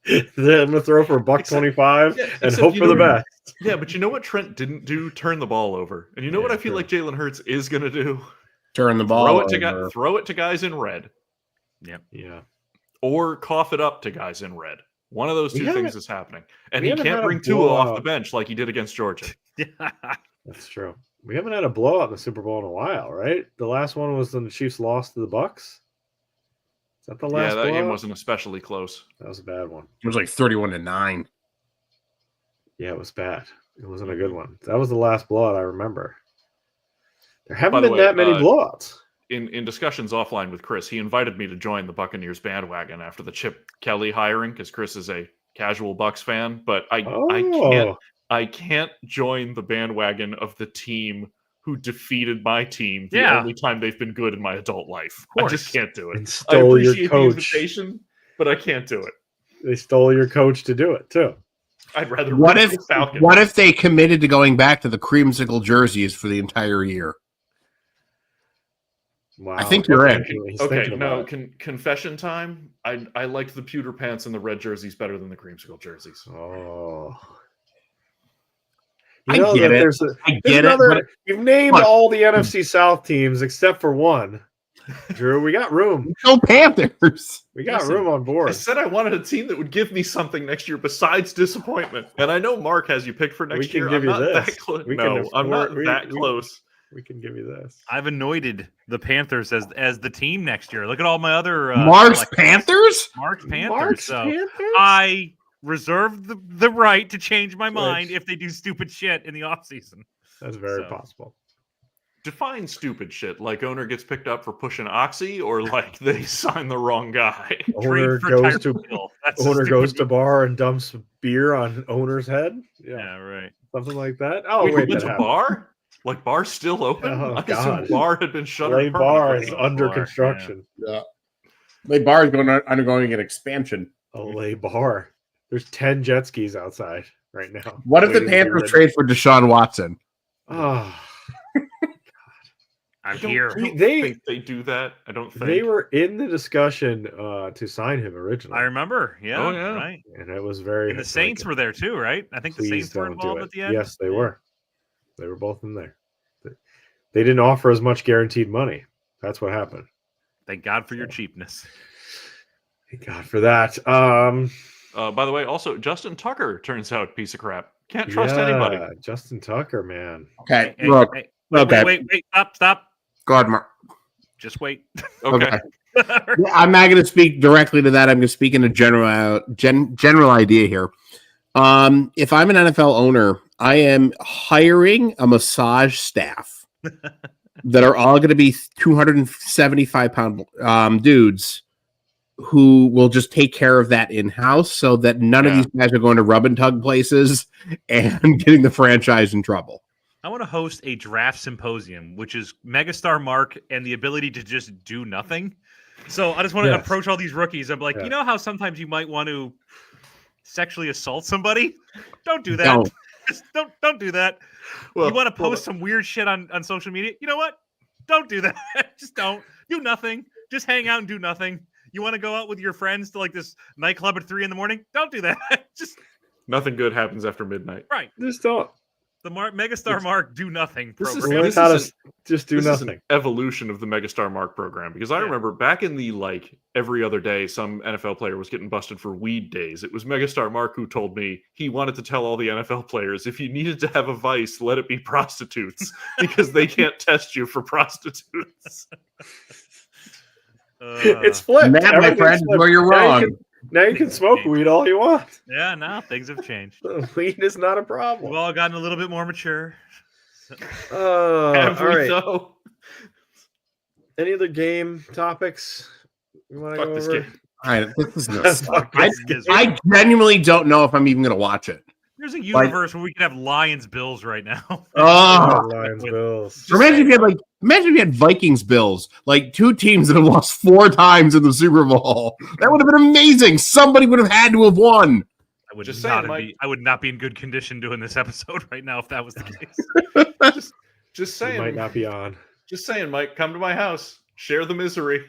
I'm going to throw for $125 and except hope you for the know- best. Yeah, but you know what Trent didn't do? Turn the ball over. And you know what Yeah, I feel true. like Jalen Hurts is going to do? Turn the ball Throw it to guys in red, Yeah. or cough it up to guys in red. One of those We two haven't- things is happening, and we he haven't had can't a bring Tua off the blowout. bench like he did against Georgia. That's true. We haven't had a blowout in the Super Bowl in a while, right? The last one was when the Chiefs lost to the Bucks. Is that the last Yeah, that game blowout? wasn't especially close. That was a bad one. It was like 31-9. Yeah, it was bad. It wasn't a good one. That was the last blowout I remember. There haven't By the been way, that many blowouts. In discussions offline with Chris, he invited me to join the Buccaneers bandwagon after the Chip Kelly hiring because Chris is a casual Bucks fan. But I can't join the bandwagon of the team who defeated my team the Yeah. only time they've been good in my adult life. I course. just can't do it. And I stole your appreciate the coach. invitation, but I can't do it. They stole your coach to do it too. I'd rather What root if for the Falcons. what if they committed to going back to the creamsicle jerseys for the entire year? Wow. I think you're in. He's Okay, thinking no, about it. confession time. I liked the pewter pants and the red jerseys better than the creamsicle jerseys. Oh. I get it. I get it. But You've named Look. all the NFC South teams except for one. Drew, we got room. go Panthers. We got Listen, room on I board. said I wanted a team that would give me something next year besides disappointment. And I know Mark has you picked for next can year. give I'm you not this. that close. We can No, I'm not afford- that we- close. We can give you this. I've anointed the Panthers as the team next year. Look at all my other Mark's selections. Panthers? Mark's Panthers. Mark's So Panthers? I reserve the right to change my mind Right. if they do stupid shit in the offseason. That's very So. possible. Define stupid shit. Like owner gets picked up for pushing oxy, or like they sign the wrong guy. Owner Trade for goes Tyreek to Hill. That's a owner stupid goes to move. bar and dumps beer on owner's head. Yeah, right. Something like that. Oh Wait, wait, went that to happened. bar? Like bar's still open? Oh, I God. assumed bar had been shuttered. LA bar is permanently. under Bar, construction. Yeah. The bar is undergoing an expansion. LA bar. There's 10 jet skis outside right now. What if the waiting to be Panthers rid- trade for Deshaun Watson? Oh, I'm I don't here. think they do that. I don't think they were in the discussion to sign him originally, I remember. Yeah, Oh, yeah. right. and it was very. And the Saints were there too, right? I think the Please Saints were don't do involved it. at the end. Yes, they Yeah. were. They were both in there. They didn't offer as much guaranteed money. That's what happened. Thank God for your cheapness. Thank God for that. By the way, also Justin Tucker turns out piece of crap. Can't trust anybody. Justin Tucker, man. Okay, Hey, look. hey, Okay, wait. Stop. go ahead, Mark. Just wait. Okay. Yeah, I'm not going to speak directly to that. I'm going to speak in a general idea here. If I'm an NFL owner, I am hiring a massage staff that are all going to be 275-pound dudes who will just take care of that in-house so that none of Yeah. these guys are going to rub and tug places and getting the franchise in trouble. I want to host a draft symposium, which is Megastar Mark and the ability to just do nothing. So I just want to Yes. approach all these rookies. I'm like, Yeah. you know how sometimes you might want to sexually assault somebody? Don't do that. Don't. Just don't do that. Well, You want to post some weird shit on social media? You know what? Don't do that. Just don't. Do nothing. Just hang out and do nothing. You want to go out with your friends to like this nightclub at 3 a.m? Don't do that. Just nothing good happens after midnight. right. Just don't. The Megastar Mark do nothing This is- program. Learn this how to is just do This is nothing. an evolution of the Megastar Mark program because I Yeah. remember back in the like every other day some NFL player was getting busted for weed days. It was Megastar Mark who told me he wanted to tell all the NFL players if you needed to have a vice, let it be prostitutes because they can't test you for prostitutes. It's flipped. Matt, my Everything's friend, is flipped. where you're Now you wrong. can- Now you can smoke weed all you want. Yeah, no, things have changed. Weed is not a We've problem. all gotten a little bit more mature. Have all we right. though? Any other game topics you want to Fuck go this over? game. All right, this is gonna suck. Fuck this game. I genuinely don't know if I'm even going to watch it. There's a universe where we could have Lions Bills right now. Oh, Lions, With- Bills. imagine if you had Vikings Bills, like two teams that have lost 4 times in the Super Bowl. That would have been amazing. Somebody would have had to have won. I would Just not saying, be. Mike. I would not be in good condition doing this episode right now if that was the case. Just You saying, might not be on. just saying, Mike, come to my house, share the misery.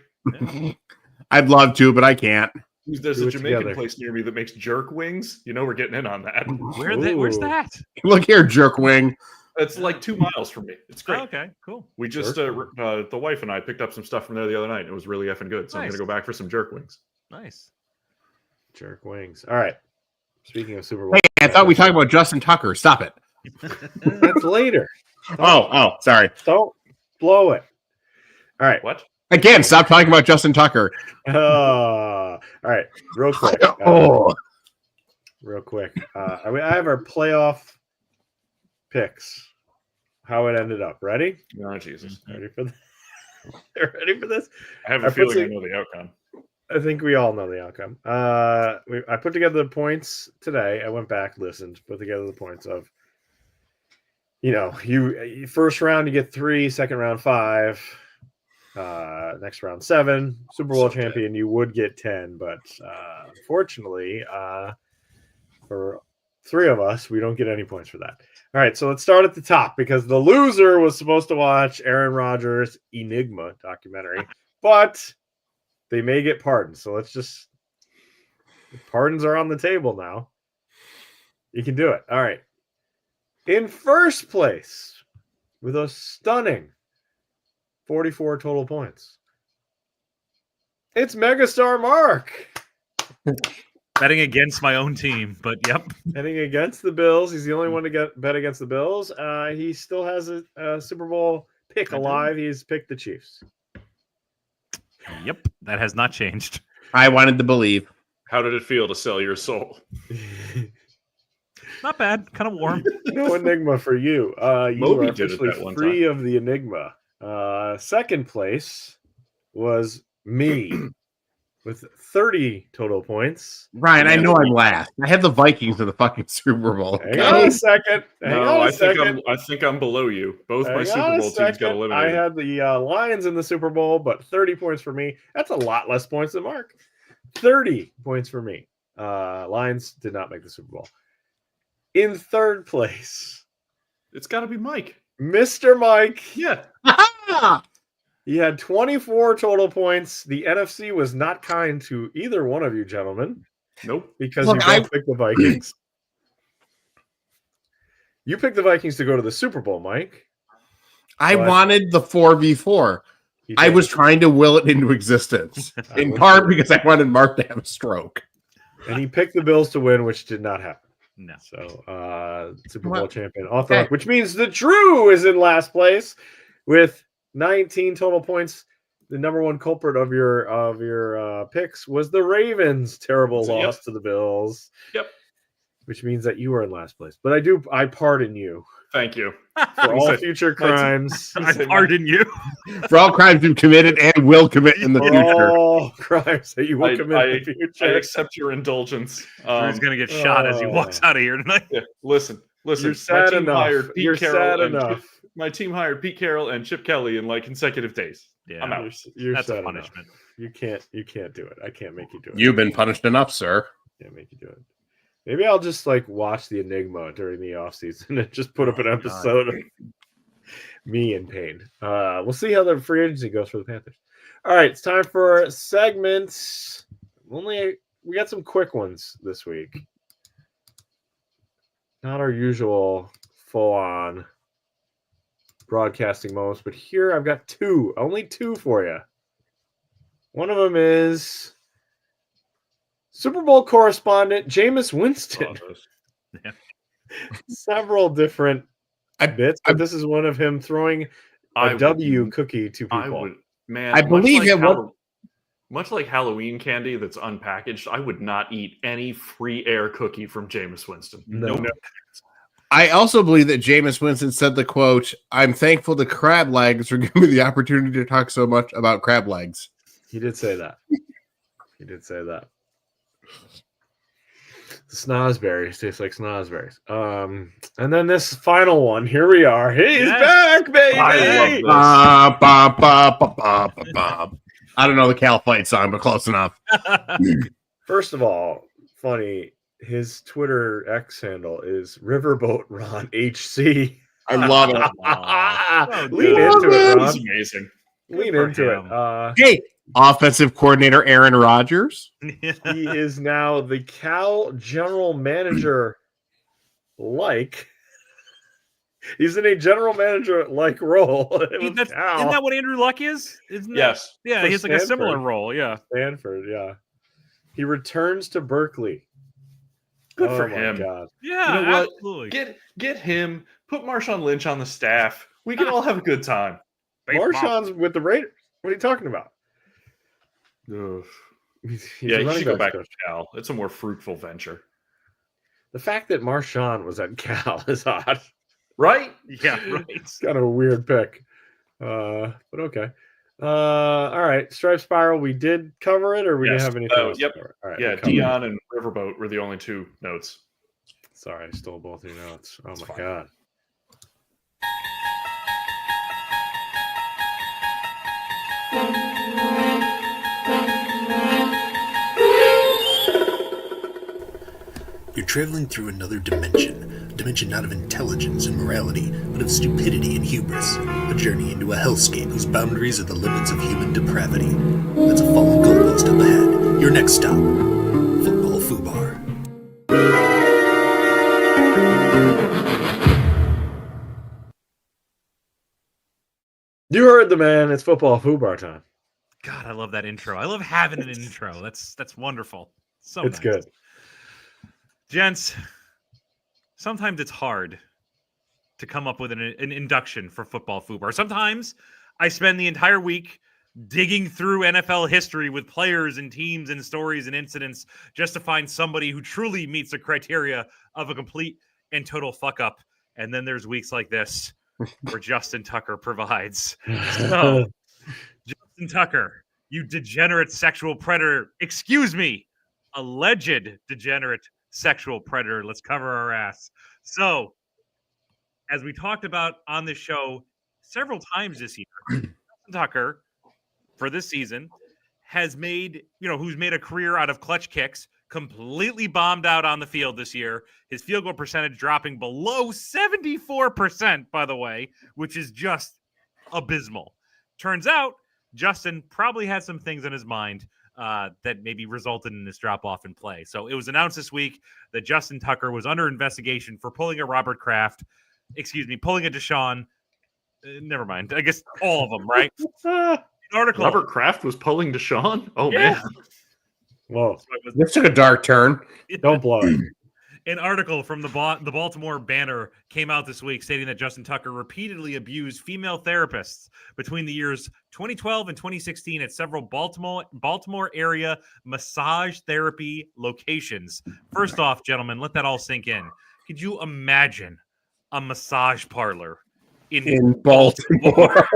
I'd love to, but I can't. There's Do a it Jamaican together. place near me that makes jerk wings. You know we're getting in on that. Where's Ooh. that? Look here, jerk wing. It's like 2 miles from me. It's great. Oh, okay, cool. We just the wife and I picked up some stuff from there the other night. And it was really effing good. So I'm Nice. gonna go back for some jerk wings. Nice. Jerk wings. All right. Speaking of Super Bowl, Hey, I thought we talked about Justin Tucker. Stop it. that's later. Oh, sorry. Don't blow it. All right. What? Again, stop talking about Justin Tucker. All right. Real quick. Oh, Real quick. I have our playoff picks. How it ended up. Ready? Oh Jesus! Ready for this? Ready for this? I have I a put feeling I some- know the outcome. I think we all know the outcome. I put together the points today. I went back, listened, put together the points of, you first round you get 3, second round 5, next round 7. Super Bowl So champion you would get 10, but unfortunately, for 3 of us, we don't get any points for that. All right, so let's start at the top because the loser was supposed to watch Aaron Rodgers' Enigma documentary, but they may get pardoned. So let's just pardons are on the table now. You can do it. All right. In first place with a stunning 44 total points. It's Megastar Mark. Betting against my own team, but yep. Heading against the Bills. He's the only one to bet against the Bills. He still has a Super Bowl pick alive. He's picked the Chiefs. Yep, that has not changed. I wanted to believe. How did it feel to sell your soul? Not bad. Kind of warm. No enigma for you. You Moby are did it officially that one free of the enigma. Second place was me with 30 total points. Ryan, I know I'm last. I have the Vikings in the fucking Super Bowl. Hang on a second. I think I'm below you. Both my Super Bowl teams got I eliminated. had the Lions in the Super Bowl, but 30 points for me. That's a lot less points than Mark. 30 points for me. Lions did not make the Super Bowl. In third place, It's got to be Mike. Mr. Mike. Yeah. He had 24 total points. The NFC was not kind to either one of you gentlemen Nope. because Look, you both picked the Vikings. You picked the Vikings to go to the Super Bowl, Mike. I But- wanted the 4v4. He I did. was trying to will it into existence, in part because I wanted Mark to have a stroke. And he picked the Bills to win, which did not happen. No. So Super Well, Bowl champion author, okay. which means the Drew is in last place with 19 total points. The number one culprit of your picks was the Ravens' terrible Yep. loss to the Bills. Yep. Which means that you are in last place. But I pardon you Thank you. for all Say- future crimes. I pardon you. For all crimes you've committed and will commit in the For future. all crimes that you will I- commit in the I future. accept your indulgence. Drew's gonna get shot as he walks out of here tonight. Yeah, listen. You're My sad team enough. hired Pete You're Carroll sad and enough. my team hired Pete Carroll and Chip Kelly in like consecutive days. Yeah, I'm out. You're that's sad a enough. punishment. You can't do it. I can't make you do it. You've been punished enough, sir. Can't make you do it. Maybe I'll just like watch the Enigma during the off season and just put up an episode of me in pain. We'll see how the free agency goes for the Panthers. All right, it's time for segments. We got some quick ones this week. Not our usual full-on broadcasting moments, but here I've got only two for you. One of them is Super Bowl correspondent Jameis Winston. Several different bits, but this is one of him throwing a W cookie to people. I would, man. I believe it was- Much like Halloween candy that's unpackaged, I would not eat any free air cookie from Jameis Winston. No. I also believe that Jameis Winston said the quote, "I'm thankful to crab legs for giving me the opportunity to talk so much about crab legs." He did say that. He did say that. The snozberries taste like snozberries. And then this final one. Here we are. He's Yes. back, baby. I love Ba, ba, ba, ba, ba, ba, ba. I don't know the Cal Fight song, but close enough. First of all, funny. His Twitter X handle is Riverboat Ron HC. I love it. Oh, Lean good. into it, That Ron. was amazing. Lean for into him. it. Hey, offensive coordinator Aaron Rodgers. He is now the Cal general manager. He's in a general manager like role. Isn't that what Andrew Luck is? Isn't that- Yes. Yeah, For he's like a similar Stanford. role. Yeah. Stanford, yeah. He returns to Berkeley. Good for my him. God. Yeah, You know what? absolutely. Get him. Put Marshawn Lynch on the staff. We can all have a good time. Marshawn's with the Raiders. What are you talking about? Ugh. He's Yeah, a he running should go backs back coach. to Cal. It's a more fruitful venture, The fact that Marshawn was at Cal is odd. right? Yeah, right. It's kind of a weird pick. But okay. All right. Stripe Spiral, we did cover it, or we Yes. didn't have anything else Yep. to cover? All right. Yeah, we covered it. Dion and Riverboat were the only two notes. Sorry, I stole both your notes. Oh It's my fine. God. You're traveling through another dimension. A dimension not of intelligence and morality, but of stupidity and hubris. A journey into a hellscape whose boundaries are the limits of human depravity. That's a fallen goalpost up ahead. Your next stop, Football Fubar. You heard the man. It's football foobar time. God, I love that intro. I love having an intro. That's wonderful. So It's nice. good. Gents, sometimes it's hard to come up with an induction for football FUBAR. Sometimes I spend the entire week digging through NFL history with players and teams and stories and incidents just to find somebody who truly meets the criteria of a complete and total fuck up. And then there's weeks like this where Justin Tucker provides. So, Justin Tucker, you degenerate sexual predator. Excuse me, alleged degenerate sexual predator. Let's cover our ass. So, as we talked about on the show several times this year, Justin Tucker, for this season, has made, who's made a career out of clutch kicks, completely bombed out on the field this year. His field goal percentage dropping below 74%, by the way, which is just abysmal. Turns out, Justin probably had some things in his mind that maybe resulted in this drop-off in play. So it was announced this week that Justin Tucker was under investigation for pulling a Robert Kraft, pulling a Deshaun. Never mind. I guess all of them, right? Article. Robert Kraft was pulling Deshaun? Oh, Yeah. man. Whoa. This took a dark turn. Don't blow it. An article from the Baltimore Banner came out this week stating that Justin Tucker repeatedly abused female therapists between the years 2012 and 2016 at several Baltimore area massage therapy locations. First off, gentlemen, let that all sink in. Could you imagine a massage parlor in Baltimore?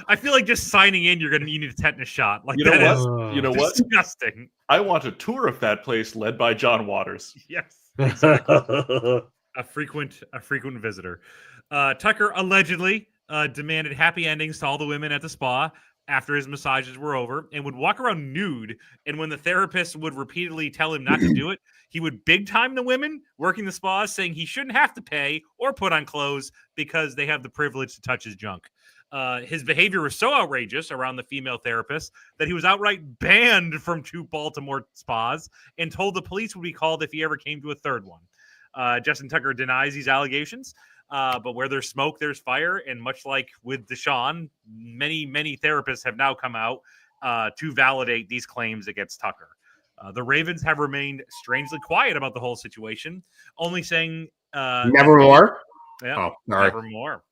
I feel like just signing in, you need a tetanus shot. Like You know that what? is You know what? disgusting. I want a tour of that place led by John Waters. Yes, exactly. a frequent visitor. Tucker allegedly demanded happy endings to all the women at the spa after his massages were over, and would walk around nude. And when the therapist would repeatedly tell him not to do it, he would big time the women working the spas, saying he shouldn't have to pay or put on clothes because they have the privilege to touch his junk. His behavior was so outrageous around the female therapist that he was outright banned from 2 Baltimore spas and told the police would be called if he ever came to a third one. Justin Tucker denies these allegations, but where there's smoke, there's fire. And much like with Deshaun, many therapists have now come out to validate these claims against Tucker. The Ravens have remained strangely quiet about the whole situation, only saying Nevermore? Yeah, Oh, sorry. nevermore.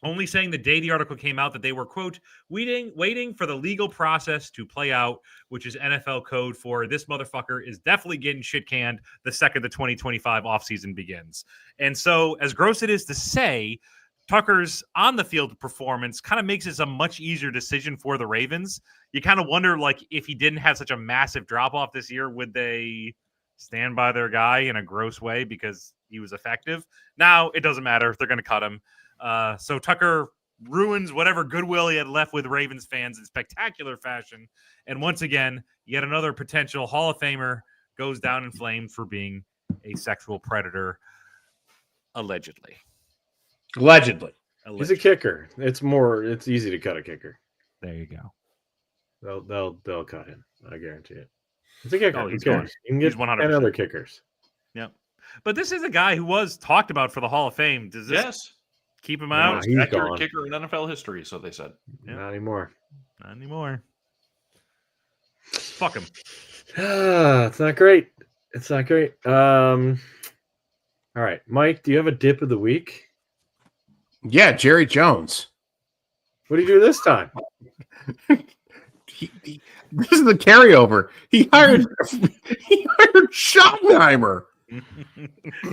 Only saying the day the article came out that they were, quote, waiting for the legal process to play out, which is NFL code for this motherfucker is definitely getting shit canned the second the 2025 offseason begins. And so, as gross it is to say, Tucker's on the field performance kind of makes it a much easier decision for the Ravens. You kind of wonder, like, if he didn't have such a massive drop off this year, would they stand by their guy in a gross way because he was effective? Now it doesn't matter. They're going to cut him. So Tucker ruins whatever goodwill he had left with Ravens fans in spectacular fashion. And once again, yet another potential Hall of Famer goes down in flames for being a sexual predator, allegedly. He's a kicker. It's easy to cut a kicker. There you go. They'll cut him. I guarantee it. It's a kicker. Oh, Who he's cares? gone. You can get He's 100%. 10 other kickers. Yep. But this is a guy who was talked about for the Hall of Fame. Does this Yes. keep him No, out? he's Accurate gone. kicker in NFL history, so they said. Yeah. Not anymore. Not anymore. Fuck him. It's not great. It's not great. All right, Mike, do you have a dip of the week? Yeah, Jerry Jones. What do you do this time? This is the carryover. He hired Schottenheimer.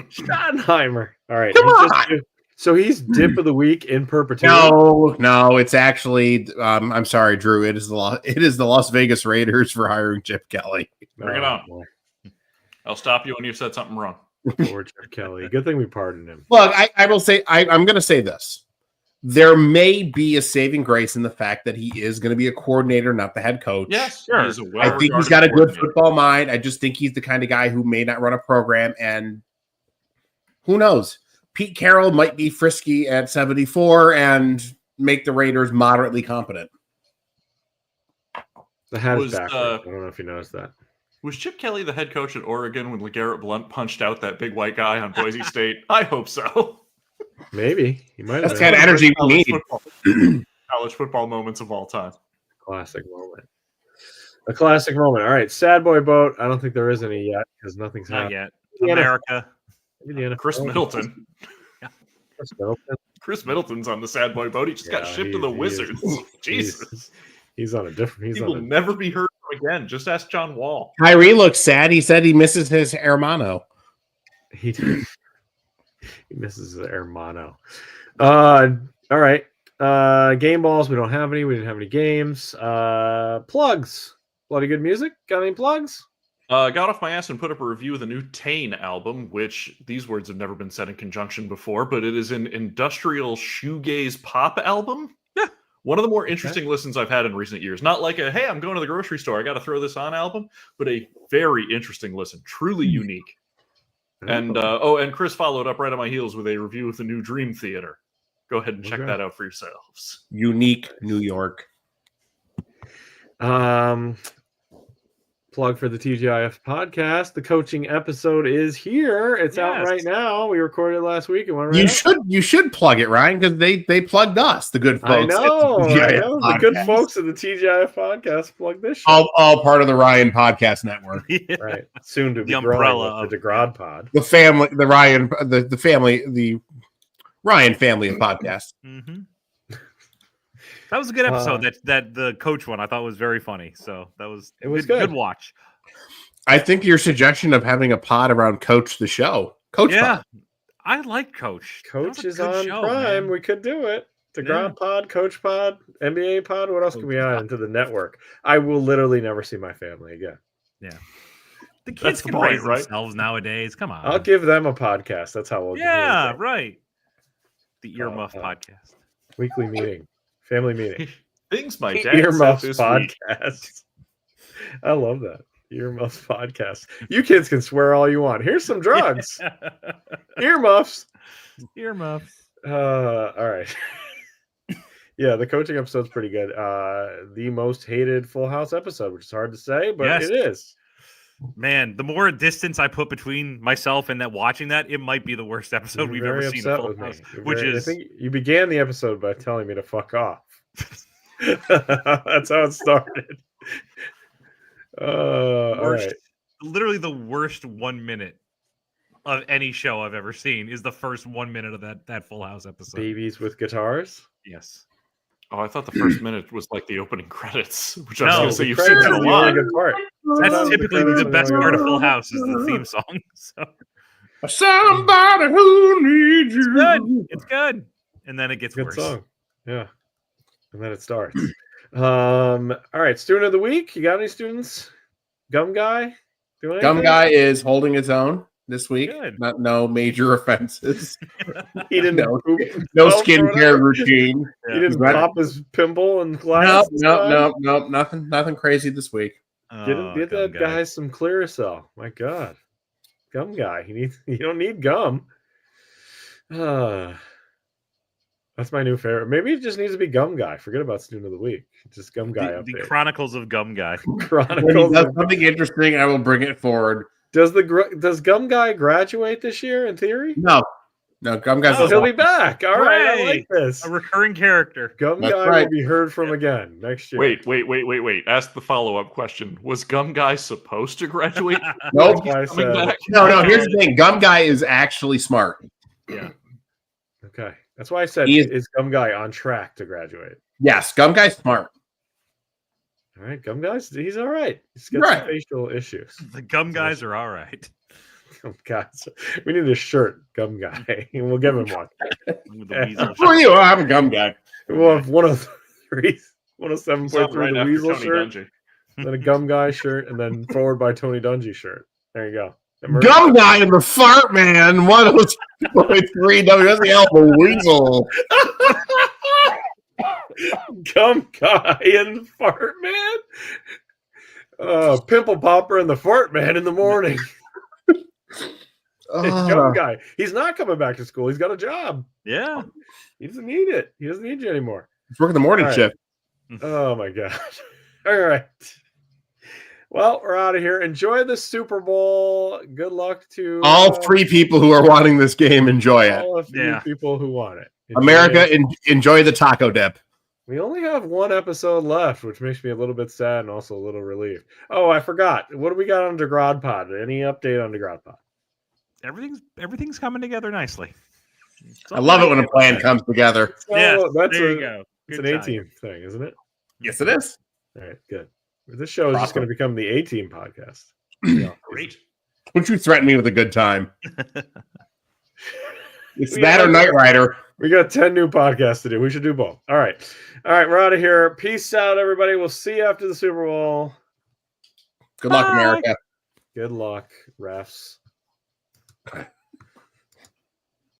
Schottenheimer. All right. Come on. So he's dip of the week in perpetuity. No, it's actually. I'm sorry, Drew. It is the Las Vegas Raiders for hiring Chip Kelly. Bring it on. Boy. I'll stop you when you've said something wrong. Poor Chip Kelly. Good thing we pardoned him. Look, I will say. I'm going to say this. There may be a saving grace in the fact that he is going to be a coordinator, not the head coach. Yes, Sure. he is a I think he's well-regarded got a good coordinator. football mind. I just think he's the kind of guy who may not run a program. And who knows? Pete Carroll might be frisky at 74 and make the Raiders moderately competent. The hat is Was, backwards. I don't know if you noticed that. Was Chip Kelly the head coach at Oregon when LeGarrette Blount punched out that big white guy on Boise State? I hope so. Maybe. He might have That's been. kind of energy we need. College football moments of all time. Classic moment. A classic moment. All right, sad boy boat. I don't think there is any yet because nothing's Not happened. yet. America. Maybe the NFL. Chris Middleton. Chris Middleton. Chris Middleton's on the sad boy boat. He just got shipped to the Wizards. Jesus. He's on a different. He will never be heard from again. Just ask John Wall. Kyrie looks sad. He said he misses his hermano. He misses his hermano. All right. Game balls. We don't have any. We didn't have any games. Plugs. Bloody good music. Got any plugs? Got off my ass and put up a review of the new Tane album, which these words have never been said in conjunction before, but it is an industrial shoegaze pop album. Yeah. One of the more interesting listens I've had in recent years. Not like a, hey, I'm going to the grocery store, I got to throw this on album, but a very interesting listen. Truly unique. And and Chris followed up right on my heels with a review of the new Dream Theater. Go ahead and check that out for yourselves. Unique New York. Plug for the TGIF podcast. The coaching episode is here. It's out right now. We recorded it last week. And went right you should plug it, Ryan, because they plugged us, the good folks. I know. The good folks of the TGIF podcast plug this show. All part of the Ryan Podcast Network. Right. Soon to be the umbrella of the DeGrod Pod. The family, the Ryan family of podcasts. Mm-hmm. That was a good episode. That the coach one I thought was very funny. So that was good watch. I think your suggestion of having a pod around Coach the show. Pod. I like Coach. Coach is on Prime. Man. We could do it. DeGrod Pod, Coach Pod, NBA Pod. What else can we add into the network? I will literally never see my family again. Yeah. The kids can raise themselves nowadays. Come on. I'll give them a podcast. That's how we'll right. The Earmuff Podcast. Weekly meeting. Family meeting. Things my dad Earmuffs this podcast. I love that. Earmuffs podcast. You kids can swear all you want. Here's some drugs. Earmuffs. Earmuffs. All right. Yeah, the coaching episode's pretty good. The most hated Full House episode, which is hard to say, but it is. Man, the more distance I put between myself and that watching that, it might be the worst episode we've ever seen. Full House, I think you began the episode by telling me to fuck off. That's how it started. All right. Literally the worst 1 minute of any show I've ever seen is the first 1 minute of that Full House episode. Babies with guitars? Yes. Oh, I thought the first minute was like the opening credits, which I was going to say you've seen that a lot. Good part. That's typically the best part of Full House is the theme song. So. Somebody who needs you. It's good. And then it gets good worse. Song. Yeah. And then it starts. All right, student of the week. You got any students? Gum Guy? Gum Guy is holding his own this week. Good. No major offenses. He didn't no skincare routine. He didn't pop his pimple and glass. No, nothing crazy this week. Get that guy some Clearasil. My God, Gum Guy. You don't need gum. That's my new favorite. Maybe it just needs to be Gum Guy. Forget about student of the week. Just Gum Guy the Chronicles of Gum Guy. Chronicles. That's something interesting. I will bring it forward. Does Gum Guy graduate this year in theory? No, Gum Guy. He'll be back. All right, I like this. A recurring character. Gum Guy will be heard from again next year. Wait. Ask the follow-up question. Was Gum Guy supposed to graduate? Nope. No. Here's the thing. Gum Guy is actually smart. Yeah. Okay. That's why I said is Gum Guy on track to graduate? Yes, Gum Guy's smart. All right, Gum Guy's he's all right. He's got some facial issues. The Gum Guys are all right. Gum Guys. We need a shirt, Gum Guy. And we'll give him one. For you, I'm a Gum Guy. We'll have 107.3 the Weasel shirt, then a Gum Guy shirt, and then Forward by Tony Dungy shirt. There you go. Gum Guy and the Fart Man, 103 WSL, the Weasel. Gum Guy and the Fart Man. Pimple Popper and the Fart Man in the morning. Gum Guy. He's not coming back to school. He's got a job. Yeah. He doesn't need it. He doesn't need you anymore. He's working the morning shift. Oh, my God. All right. Well, we're out of here. Enjoy the Super Bowl. Good luck to all three people who are wanting this game. Enjoy it. All of you people who want it. Enjoy the taco dip. We only have one episode left, which makes me a little bit sad and also a little relieved. Oh, I forgot. What do we got on DeGrod Pod? Any update on DeGrod Pod? Everything's coming together nicely. I love it when a plan comes together. Yes, that's there you go. It's Good an time. A-team thing, isn't it? Yes, it is. All right, good. This show is just going to become the A-team podcast. Great. Don't you threaten me with a good time? It's We that or have- Knight Rider. We got 10 new podcasts to do. We should do both. All right. We're out of here. Peace out, everybody. We'll see you after the Super Bowl. Good luck, Bye. America. Good luck, refs.